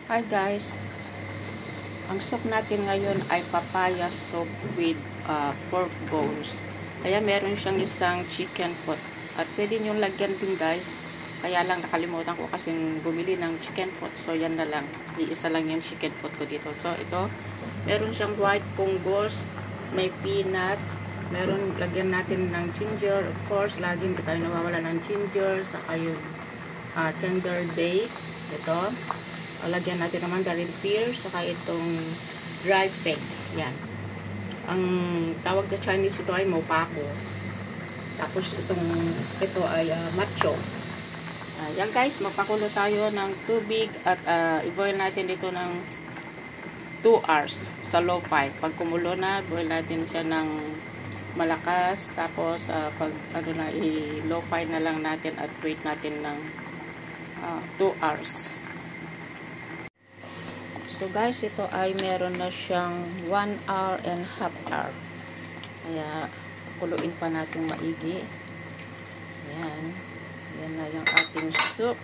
Hi guys, ang soup natin ngayon ay papaya soup with pork bones. Kaya meron siyang isang chicken pot. At pwede nyo lagyan din guys. Kaya lang nakalimutan ko kasi bumili ng chicken pot. So yan na lang. Iisa lang yung chicken pot ko dito. So ito, meron siyang white punggos, may peanut, meron lagyan natin ng ginger. Of course, lagi hindi tayo nawawala ng ginger. Saka yung tender dates. Ito. Lagyan natin naman garlic pears, saka itong dry peg. Yan. Ang tawag sa Chinese ito ay mopako. Tapos ito ay macho. Yan guys, magpakulo tayo ng tubig at i-boil natin dito ng 2 hours sa low fire. Pag kumulo na, boil natin siya ng malakas. Tapos pag i-low fire na lang natin at wait natin ng 2 hours. So guys, ito ay meron na siyang 1 hour and half hour. Kaya kuluin pa natin maigi. Ayan. Yan na yung ating soup.